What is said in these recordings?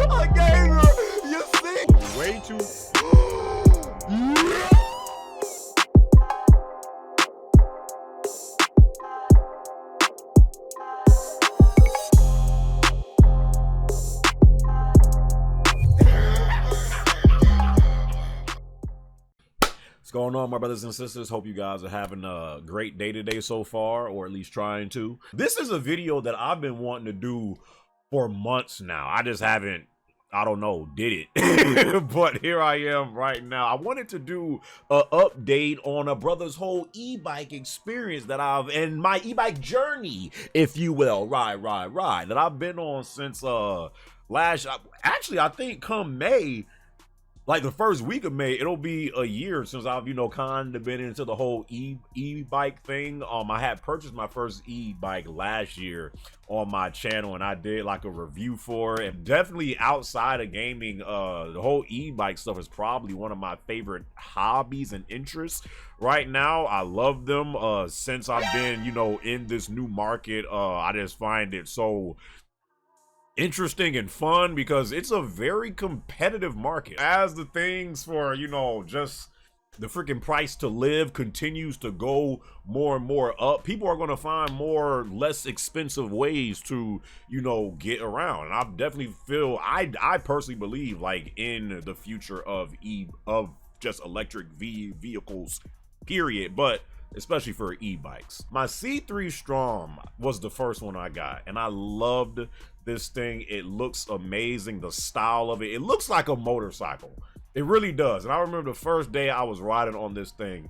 I gave her. You see? Way too. What's going on, my brothers and sisters? Hope you guys are having a great day today so far, or at least trying to. This is a video that I've been wanting to do for months now. I just haven't, I don't know, did it. But here I am right now. I wanted to do an update on a brother's whole e-bike experience that and my e-bike journey, if you will, ride, that I've been on since actually, I think come May, like the first week of May, it'll be a year since I've, kind of been into the whole e-bike thing. I had purchased my first e-bike last year on my channel, and I did like a review for it. And definitely outside of gaming, the whole e-bike stuff is probably one of my favorite hobbies and interests right now. I love them. Since I've been, in this new market, I just find it so interesting and fun because it's a very competitive market. As the things for, just the freaking price to live continues to go more and more up, people are going to find more less expensive ways to, get around. And I definitely feel, I personally believe like in the future of just electric vehicles, period. But especially for e-bikes. My C3 Strom was the first one I got, and I loved this thing. It looks amazing. The style of it looks like a motorcycle. It really does. And I remember the first day I was riding on this thing,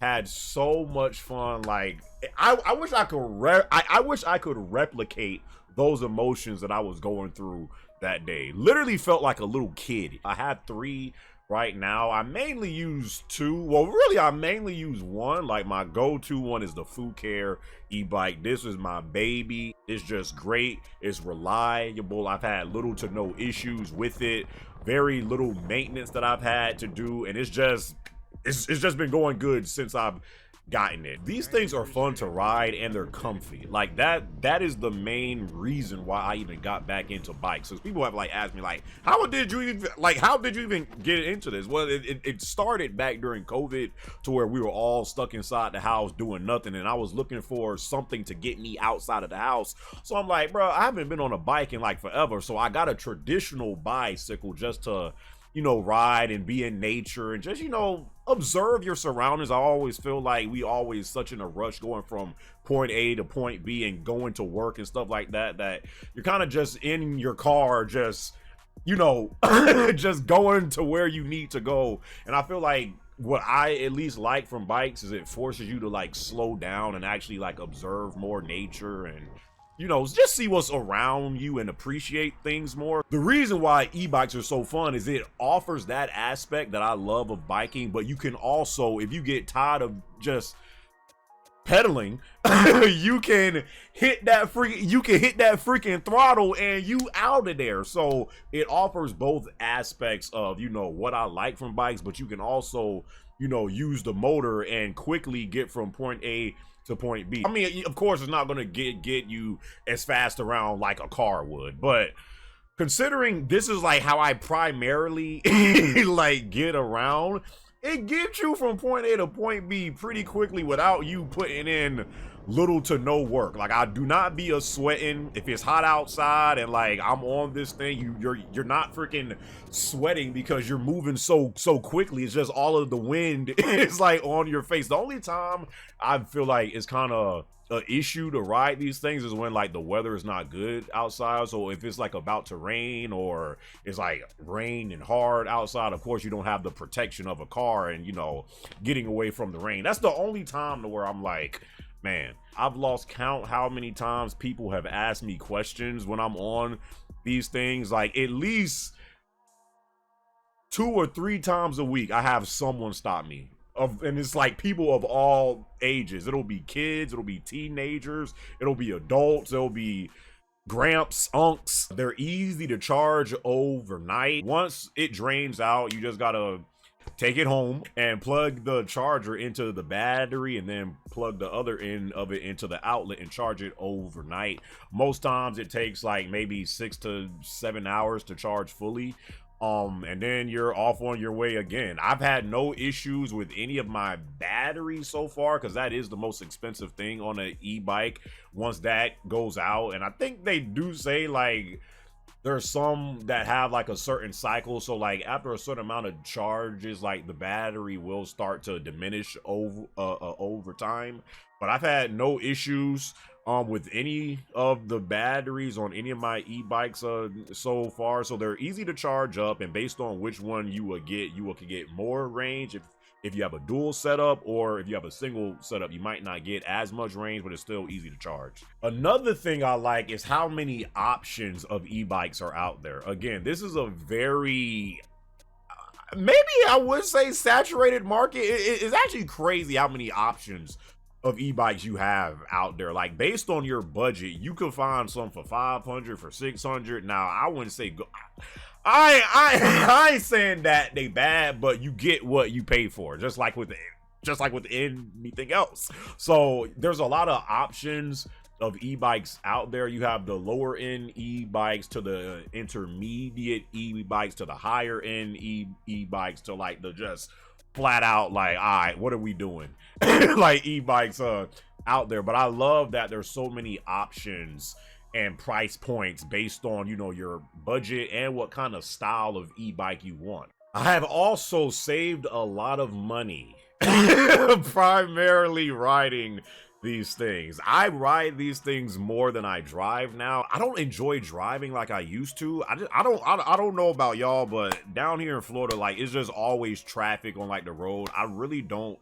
had so much fun. Like I wish I could I wish I could replicate those emotions that I was going through that day. Literally felt like a little kid. I had 3 right now. I mainly use 2. Well, really, I mainly use 1. Like my go-to one is the fucare e-bike. This is my baby. It's just great. It's reliable. I've had little to no issues with it. Very little maintenance that I've had to do, and it's just been going good since I've gotten it. These things are fun to ride and they're comfy. Like that is the main reason why I even got back into bikes. So people have like asked me like, how did you even get into this? Well, it started back during COVID, to where we were all stuck inside the house doing nothing, and I was looking for something to get me outside of the house. So I'm like, bro, I haven't been on a bike in like forever, so I got a traditional bicycle just to ride and be in nature and just, observe your surroundings. I always feel like we always such in a rush going from point A to point B and going to work and stuff like that, that you're kind of just in your car, just, just going to where you need to go. And I feel like what I at least like from bikes is it forces you to like slow down and actually like observe more nature and just see what's around you and appreciate things more. The reason why e-bikes are so fun is it offers that aspect that I love of biking, but you can also, if you get tired of just pedaling, you can hit that freaking throttle and you out of there. So it offers both aspects of, what I like from bikes, but you can also, use the motor and quickly get from point A to point B. I mean, of course, it's not gonna get you as fast around like a car would, but considering this is like how I primarily like get around, it gets you from point A to point B pretty quickly without you putting in little to no work. Like, I do not be a sweating. If it's hot outside and like I'm on this thing, you're not freaking sweating because you're moving so quickly. It's just all of the wind is like on your face. The only time I feel like it's kind of an issue to ride these things is when like the weather is not good outside. So if it's like about to rain or it's like rain and hard outside, of course you don't have the protection of a car and getting away from the rain. That's the only time to where I'm like, man, I've lost count how many times people have asked me questions when I'm on these things. Like at least 2 or 3 times a week I have someone stop me, and it's like people of all ages. It'll be kids, it'll be teenagers, it'll be adults, it'll be gramps, unks. They're easy to charge overnight. Once it drains out, you just gotta take it home and plug the charger into the battery and then plug the other end of it into the outlet and charge it overnight. Most times it takes like maybe 6 to 7 hours to charge fully. And then you're off on your way again. I've had no issues with any of my batteries so far, because that is the most expensive thing on an e-bike once that goes out. And I think they do say like there's some that have like a certain cycle, so like after a certain amount of charges, like the battery will start to diminish over time. But I've had no issues with any of the batteries on any of my e-bikes so far. So they're easy to charge up, and based on which one you will get, you can get more range if you have a dual setup, or if you have a single setup, you might not get as much range, but it's still easy to charge. Another thing I like is how many options of e-bikes are out there. Again, this is a very, maybe I would say, saturated market. It's actually crazy how many options of e-bikes you have out there. Like, based on your budget, you could find some for 500, for 600. Now, I wouldn't say go, I ain't saying that they bad, but you get what you pay for, just like with anything else. So there's a lot of options of e-bikes out there. You have the lower end e-bikes to the intermediate e-bikes to the higher end e-bikes to like the just flat out like, all right, what are we doing? Like e-bikes out there. But I love that there's so many options and price points based on, you know, your budget and what kind of style of e-bike you want. I have also saved a lot of money primarily riding these things. I ride these things more than I drive now. I don't enjoy driving like I used to. I don't know about y'all, but down here in Florida, like, it's just always traffic on like the road. I really don't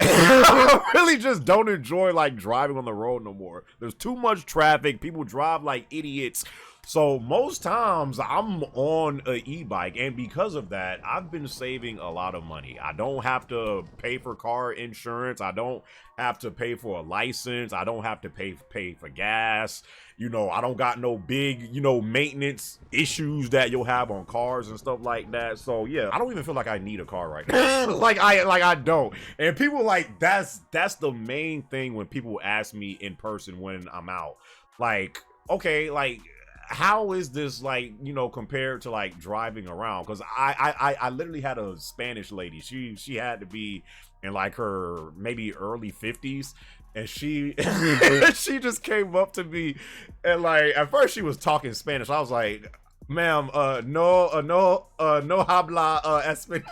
I really just don't enjoy like driving on the road no more. There's too much traffic. People drive like idiots. So most times I'm on an e-bike, and because of that, I've been saving a lot of money. I don't have to pay for car insurance. I don't have to pay for a license. I don't have to pay for gas. You know, I don't got no big, you know, maintenance issues that you'll have on cars and stuff like that. So yeah, I don't even feel like I need a car right now. like I don't. And people like, that's the main thing when people ask me in person when I'm out. Like, okay, like, how is this, like, you know, compared to like driving around? Because I literally had a Spanish lady. She had to be in like her maybe early 50s, and she she just came up to me, and like at first she was talking Spanish. I was like, ma'am, no habla español.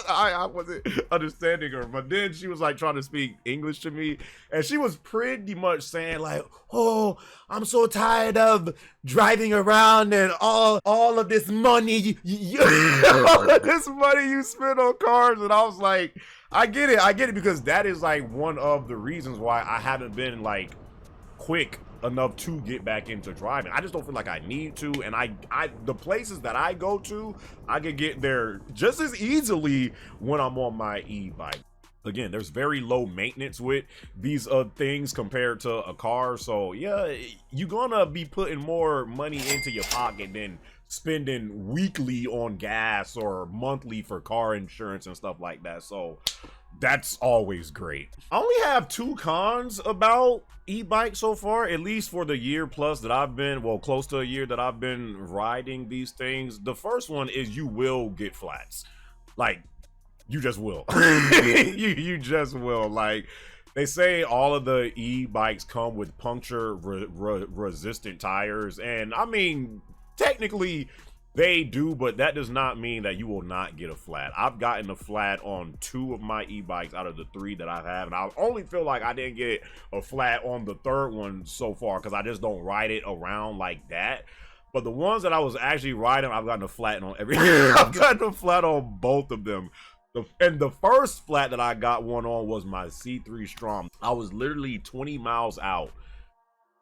I wasn't understanding her, but then she was like trying to speak English to me, and she was pretty much saying like, oh, I'm so tired of driving around and all of this money all of this money you spend on cars. And I was like, I get it, because that is like one of the reasons why I haven't been like quick enough to get back into driving. I just don't feel like I need to, and I the places that I go to, I can get there just as easily when I'm on my e-bike. Again, there's very low maintenance with these things compared to a car. So yeah, you're gonna be putting more money into your pocket than spending weekly on gas or monthly for car insurance and stuff like that. So that's always great. I only have 2 cons about e-bike so far, at least for the year plus that I've been, well, close to a year that I've been riding these things. The first one is you will get flats. Like, you just will. you just will. Like, they say all of the e-bikes come with puncture resistant tires, and I mean, technically they do, but that does not mean that you will not get a flat. I've gotten a flat on 2 of my e-bikes out of the 3 that I have, and I only feel like I didn't get a flat on the 3rd one so far because I just don't ride it around like that. But the ones that I was actually riding, I've gotten a flat on every I've gotten a flat on both of them. And the first flat that I got one on was my C3 Strom. I was literally 20 miles out,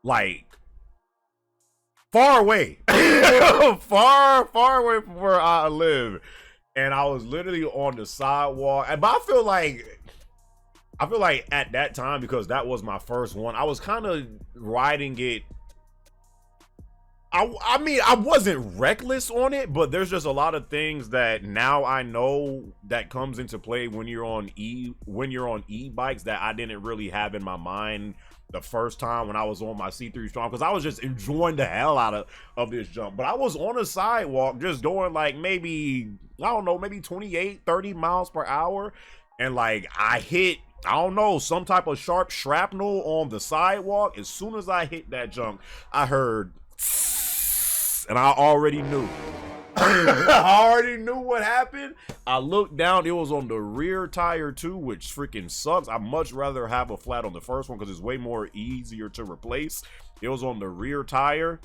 like far away, far away from where I live, and I was literally on the sidewalk. But I feel like at that time, because that was my first one, I was kind of riding it. I mean, I wasn't reckless on it, but there's just a lot of things that now I know that comes into play when you're on e-bikes that I didn't really have in my mind the first time when I was on my C3 Strong, because I was just enjoying the hell out of this jump. But I was on a sidewalk just going like maybe, I don't know, maybe 28, 30 miles per hour. And like I hit, I don't know, some type of sharp shrapnel on the sidewalk. As soon as I hit that junk, I heard, and I already knew. I already knew what happened. I looked down, it was on the rear tire too, which freaking sucks. I much rather have a flat on the first one because it's way more easier to replace. It was on the rear tire,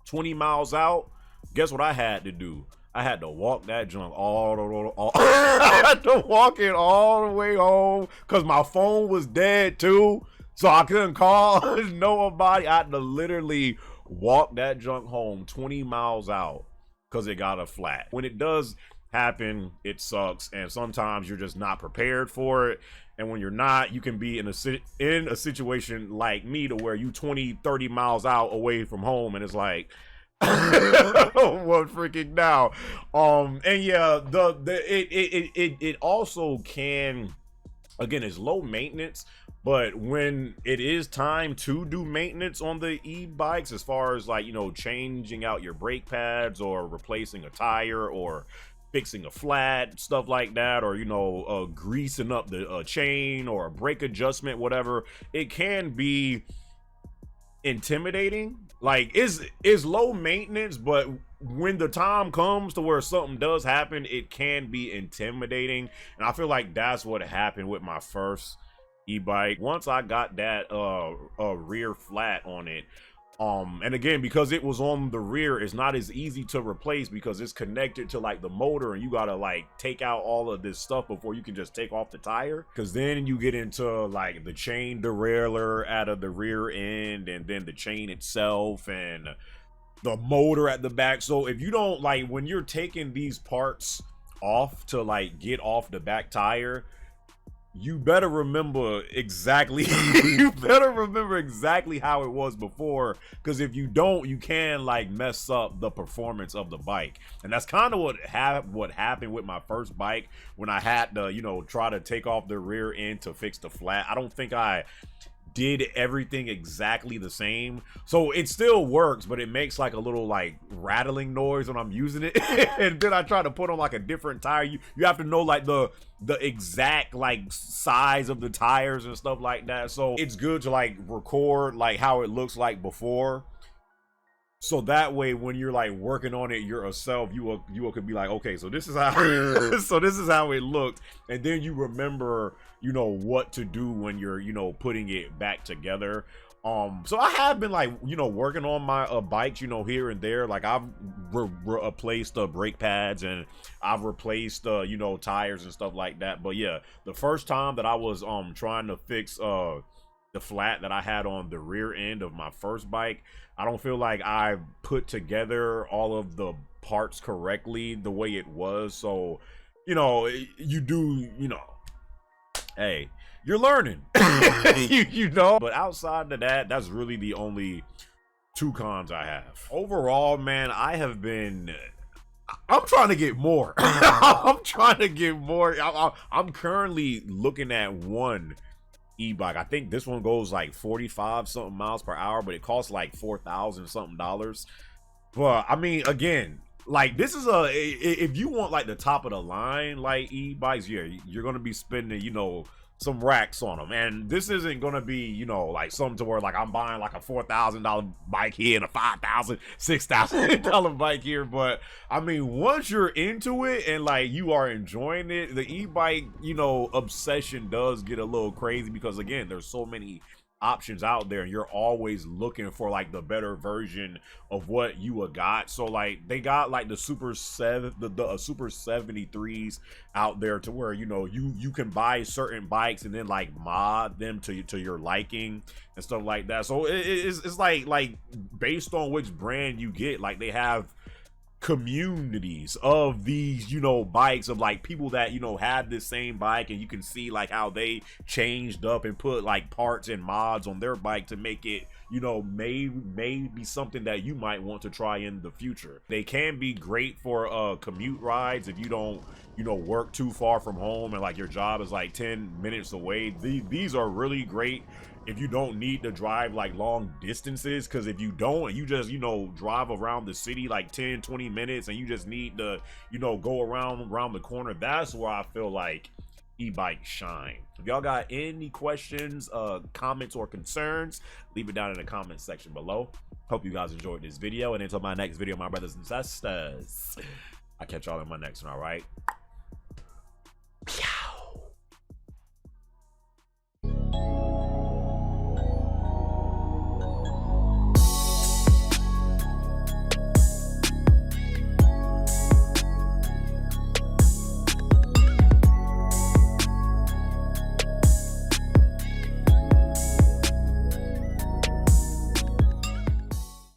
20 miles out. Guess what I had to do? I had to walk that junk I had to walk it all the way home because my phone was dead too. So I couldn't call nobody. I had to literally walk that junk home 20 miles out because it got a flat. When it does happen, it sucks, and sometimes you're just not prepared for it. And when you're not, you can be in a situation like me to where you 20, 30 miles out away from home, and it's like, what freaking now? And yeah, it also can, again, it's low maintenance, but when it is time to do maintenance on the e-bikes, as far as like, you know, changing out your brake pads or replacing a tire or fixing a flat, stuff like that, or, you know, greasing up the chain or a brake adjustment, whatever, it can be intimidating. Like, it's low maintenance, but when the time comes to where something does happen, it can be intimidating. And I feel like that's what happened with my first e-bike. Once I got that rear flat on it, and again, because it was on the rear, it's not as easy to replace because it's connected to like the motor, and you gotta like take out all of this stuff before you can just take off the tire, because then you get into like the chain derailleur out of the rear end, and then the chain itself and the motor at the back. So if you don't, like, when you're taking these parts off to like get off the back tire, you better remember exactly you better remember exactly how it was before, because if you don't, you can like mess up the performance of the bike. And that's kind of what happened with my first bike when I had to, you know, try to take off the rear end to fix the flat. I don't think I did everything exactly the same, so it still works, but it makes like a little like rattling noise when I'm using it. And then I try to put on like a different tire. You have to know like the exact like size of the tires and stuff like that, so it's good to like record like how it looks like before, so that way when you're like working on it yourself, you could be like, okay, so this is how so this is how it looked, and then you remember, you know, what to do when you're, you know, putting it back together. So I have been like, you know, working on my bikes, you know, here and there. Like I've replaced brake pads, and I've replaced you know, tires and stuff like that. But yeah, the first time that I was trying to fix the flat that I had on the rear end of my first bike, I don't feel like I put together all of the parts correctly the way it was. So, you know, you do, you know, hey, you're learning. you know, but outside of that, that's really the only two cons I have. Overall, man, I'm trying to get more. I'm trying to get more. I'm currently looking at one e-bike. I think this one goes like 45 something miles per hour, but it costs like $4,000 something. But I mean, again, like, this is if you want like the top of the line like e-bikes, yeah, you're gonna be spending, you know, some racks on them. And this isn't gonna be, you know, like something to where like I'm buying like a $4,000 bike here and a $5,000, $6,000 bike here. But I mean, once you're into it and like you are enjoying it, the e-bike, you know, obsession does get a little crazy, because again, there's so many options out there, and you're always looking for like the better version of what you got. So like they got like the Super 73s out there, to where, you know, you can buy certain bikes and then like mod them to your liking and stuff like that. So it's like based on which brand you get, like they have communities of these, you know, bikes, of like people that, you know, have this same bike, and you can see like how they changed up and put like parts and mods on their bike to make it, you know, maybe something that you might want to try in the future. They can be great for commute rides if you don't, you know, work too far from home and like your job is like 10 minutes away. These are really great if you don't need to drive like long distances, because if you don't and you just, you know, drive around the city like 10-20 minutes and you just need to, you know, go around the corner, that's where I feel like e-bikes shine. If y'all got any questions, comments, or concerns, leave it down in the comment section below. Hope you guys enjoyed this video, and until my next video, my brothers and sisters, I'll catch y'all in my next one. All right.